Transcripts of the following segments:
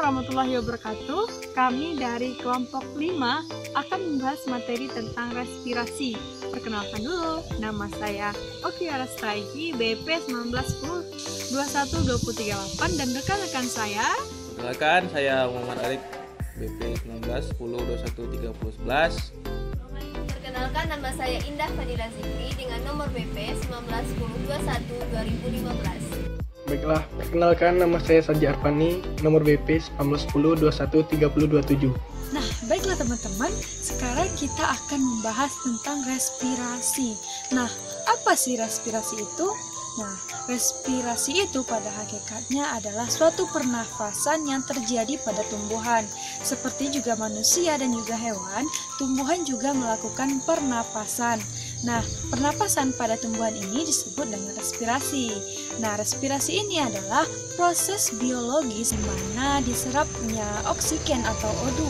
warahmatullahi wabarakatuh. Kami dari kelompok 5 akan membahas materi tentang respirasi. Perkenalkan dulu, nama saya Oki Arastaiki, BP 1910-21-238, dan rekan-rekan saya. Perkenalkan, saya Muhammad Arif, BP 1910-21-30-11. Perkenalkan, nama saya Indah Fadila Zikri dengan nomor BP 1910-21-2015. Baiklah, perkenalkan, nama saya Saji Arfani, nomor BP 1910-21-30-27. Nah, baiklah teman-teman, sekarang kita akan membahas tentang respirasi. Nah, apa sih respirasi itu? Nah, respirasi itu pada hakikatnya adalah suatu pernafasan yang terjadi pada tumbuhan. Seperti juga manusia dan juga hewan, tumbuhan juga melakukan pernapasan. Nah, pernapasan pada tumbuhan ini disebut dengan respirasi. Nah, respirasi ini adalah proses biologis di mana diserapnya oksigen atau O2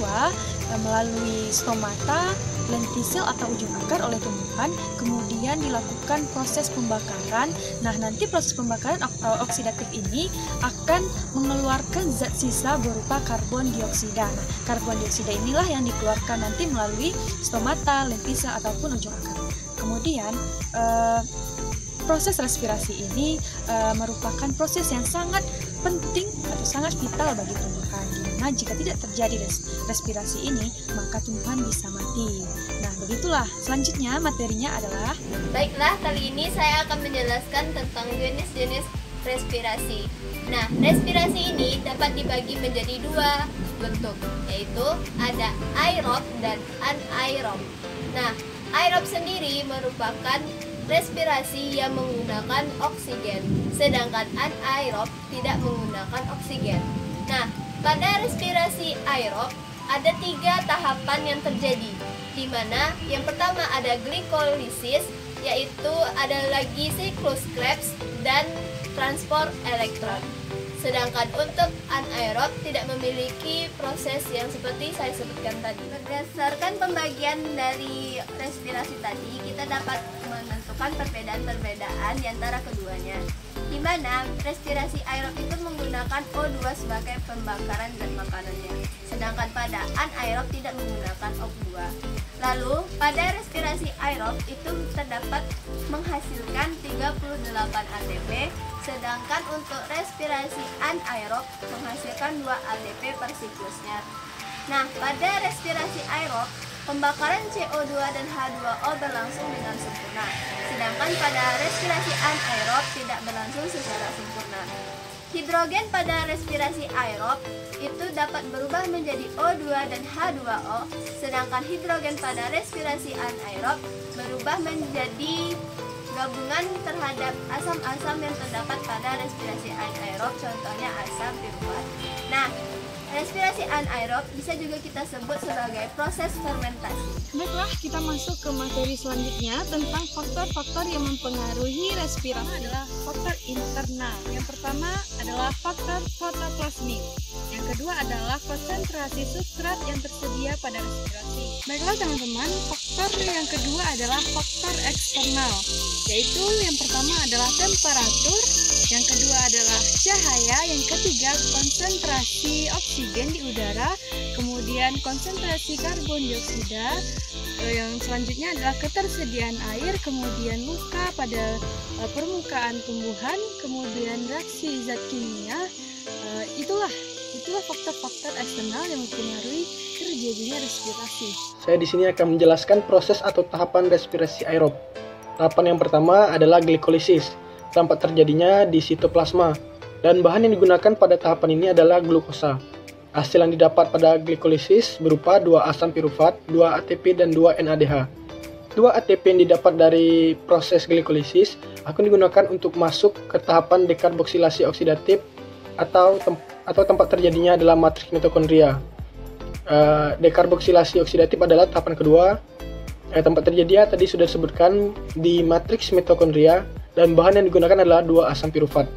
melalui stomata, lentisil atau ujung akar oleh tumbuhan, kemudian dilakukan proses pembakaran. Nah, nanti proses pembakaran oksidatif ini akan mengeluarkan zat sisa berupa karbon dioksida. Nah, karbon dioksida inilah yang dikeluarkan nanti melalui stomata, lentisil ataupun ujung akar. Kemudian proses respirasi ini merupakan proses yang sangat penting atau sangat vital bagi tumbuhan. Dimana jika tidak terjadi respirasi ini, maka tumbuhan bisa mati. Nah, begitulah. Selanjutnya materinya adalah. Baiklah, kali ini saya akan menjelaskan tentang jenis-jenis respirasi. Nah, respirasi ini dapat dibagi menjadi dua bentuk, yaitu ada aerob dan anaerob. Nah, aerob sendiri merupakan respirasi yang menggunakan oksigen, sedangkan anaerob tidak menggunakan oksigen. Nah, pada respirasi aerob ada 3 tahapan yang terjadi, di mana yang pertama ada glikolisis, yaitu ada lagi siklus Krebs dan transport elektron. Sedangkan untuk anaerob tidak memiliki proses yang seperti saya sebutkan tadi. Berdasarkan pembagian dari respirasi tadi, kita dapat menentukan perbedaan-perbedaan di antara keduanya. Di mana respirasi aerob itu menggunakan O2 sebagai pembakaran zat makanannya, sedangkan pada anaerob tidak menggunakan O2. Lalu, pada respirasi aerob itu terdapat menghasilkan 38 ATP, sedangkan untuk respirasi anaerob menghasilkan 2 ATP per siklusnya. Nah, pada respirasi aerob, pembakaran CO2 dan H2O berlangsung dengan sempurna, sedangkan pada respirasi anaerob tidak berlangsung secara sempurna. Hidrogen pada respirasi aerob itu dapat berubah menjadi O2 dan H2O, sedangkan hidrogen pada respirasi anaerob berubah menjadi gabungan terhadap asam-asam yang terdapat pada respirasi anaerob, contohnya asam piruvat. Nah, respirasi anaerob bisa juga kita sebut sebagai proses fermentasi. Baiklah, kita masuk ke materi selanjutnya tentang faktor-faktor yang mempengaruhi respirasi. Adalah faktor internal. Yang pertama adalah faktor fotoplasmik. Yang kedua adalah konsentrasi substrat yang tersedia pada respirasi. Baiklah teman-teman, faktor yang kedua adalah faktor eksternal, yaitu yang pertama adalah temperatur, yang kedua adalah cahaya, yang ketiga konsentrasi oksigen di udara, kemudian konsentrasi karbon dioksida, yang selanjutnya adalah ketersediaan air, kemudian luka pada permukaan tumbuhan, kemudian reaksi zat kimia. Itulah faktor-faktor eksternal yang mempengaruhi terjadinya respirasi. Saya di sini akan menjelaskan proses atau tahapan respirasi aerob. Tahapan yang pertama adalah glikolisis, tempat terjadinya di sitoplasma, dan bahan yang digunakan pada tahapan ini adalah glukosa. Hasil yang didapat pada glikolisis berupa 2 asam piruvat, 2 ATP, dan 2 NADH. 2 ATP yang didapat dari proses glikolisis akan digunakan untuk masuk ke tahapan dekarboksilasi oksidatif atau tempat terjadinya adalah matriks mitokondria. Dekarboksilasi oksidatif adalah tahapan kedua. Tempat terjadinya tadi sudah disebutkan di matriks mitokondria, dan bahan yang digunakan adalah 2 asam piruvat.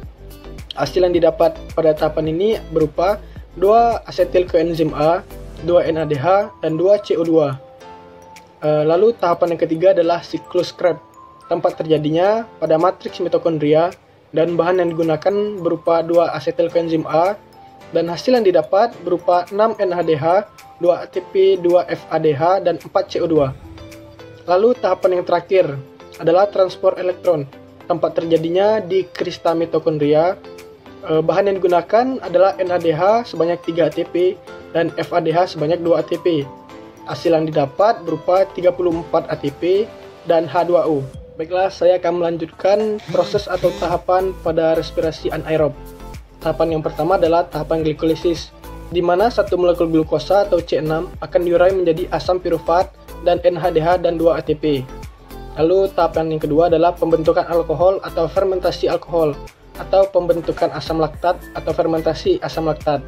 Hasil yang didapat pada tahapan ini berupa 2 asetil koenzim A, 2 NADH, dan 2 CO2. Lalu tahapan yang ketiga adalah siklus Krebs. Tempat terjadinya pada matriks mitokondria, dan bahan yang digunakan berupa 2 asetil koenzim A, Dan hasil yang didapat berupa 6 NADH, 2 ATP, 2 FADH, dan 4 CO2. Lalu tahapan yang terakhir adalah transport elektron. Tempat terjadinya di krista mitokondria. Bahan yang digunakan adalah NADH sebanyak 3 ATP dan FADH sebanyak 2 ATP. Hasil yang didapat berupa 34 ATP dan H2O. Baiklah, saya akan melanjutkan proses atau tahapan pada respirasi anaerob. Tahapan yang pertama adalah tahapan glikolisis, di mana satu molekul glukosa atau C6 akan diurai menjadi asam pirufat dan NADH dan 2 ATP. Lalu tahapan yang kedua adalah pembentukan alkohol atau fermentasi alkohol, atau pembentukan asam laktat atau fermentasi asam laktat.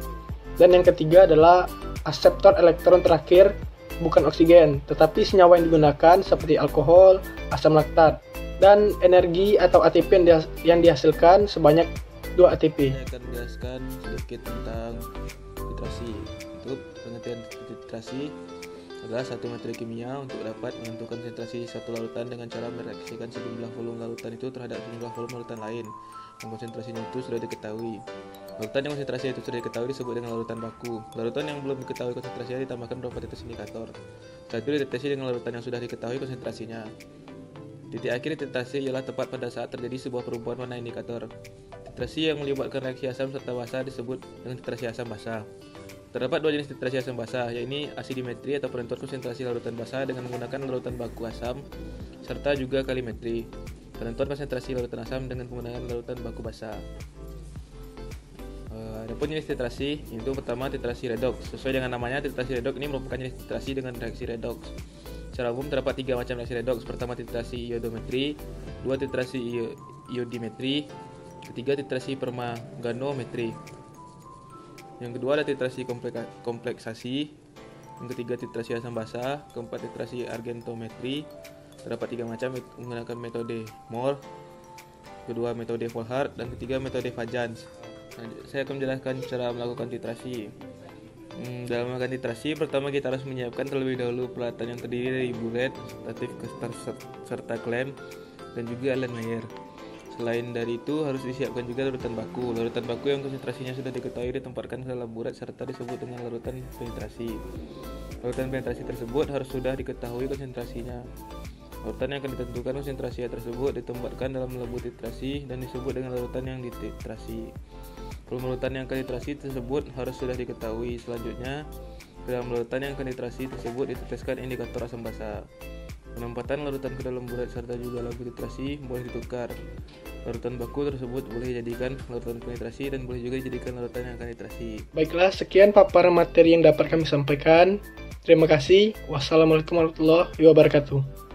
Dan yang ketiga adalah aseptor elektron terakhir, bukan oksigen, tetapi senyawa yang digunakan seperti alkohol, asam laktat, dan energi atau ATP yang dihasilkan sebanyak 2 ATP. Saya akan menjelaskan sedikit tentang titrasi. Untuk pengertian titrasi adalah satu metode kimia untuk dapat menentukan konsentrasi satu larutan dengan cara mereaksikan sejumlah volume larutan itu terhadap sejumlah volume larutan lain yang konsentrasinya itu sudah diketahui. Larutan yang konsentrasinya itu sudah diketahui disebut dengan larutan baku. Larutan yang belum diketahui konsentrasinya ditambahkan beberapa titik indikator. Setelah itu dideteksi dengan larutan yang sudah diketahui konsentrasinya. Titik akhir titrasi ialah tepat pada saat terjadi sebuah perubahan warna indikator. Titrasi yang melibatkan reaksi asam serta basa disebut dengan titrasi asam basa. Terdapat dua jenis titrasi asam basa, yaitu asidimetri atau penentuan konsentrasi larutan basa dengan menggunakan larutan baku asam, serta juga kalimetri, penentuan konsentrasi larutan asam dengan menggunakan larutan baku basa. Adapun jenis titrasi, yaitu pertama titrasi redoks. Sesuai dengan namanya, titrasi redoks ini merupakan jenis titrasi dengan reaksi redoks. Secara umum terdapat 3 macam reaksi redoks. Pertama titrasi iodometri, 2 titrasi iodimetri, ketiga titrasi permanganometri. Yang kedua ada titrasi kompleksasi, yang ketiga titrasi asam basa, keempat titrasi argentometri. Terdapat 3 macam menggunakan metode Moore, kedua metode Volhard, dan ketiga metode Fajans. Saya akan menjelaskan cara melakukan titrasi. Dalam melakukan titrasi, pertama kita harus menyiapkan terlebih dahulu peralatan yang terdiri dari bulet, statif, serta klem, dan juga Erlenmeyer. Selain dari itu, harus disiapkan juga larutan baku. Larutan baku yang konsentrasinya sudah diketahui ditempatkan ke dalam bulet serta disebut dengan larutan penetrasi. Larutan penetrasi tersebut harus sudah diketahui konsentrasinya. Larutan yang akan ditentukan konsentrasi tersebut ditempatkan dalam lembu titrasi dan disebut dengan larutan yang dititrasi. Volume larutan yang akan dititrasi tersebut harus sudah diketahui. Selanjutnya, ke dalam larutan yang akan dititrasi tersebut diteteskan indikator asam basa. Penempatan larutan ke dalam bulet serta juga lembu titrasi boleh ditukar. Larutan baku tersebut boleh dijadikan larutan penetrasi dan boleh juga dijadikan larutan yang akan dititrasi. Baiklah, sekian paparan materi yang dapat kami sampaikan. Terima kasih. Wassalamualaikum warahmatullahi wabarakatuh.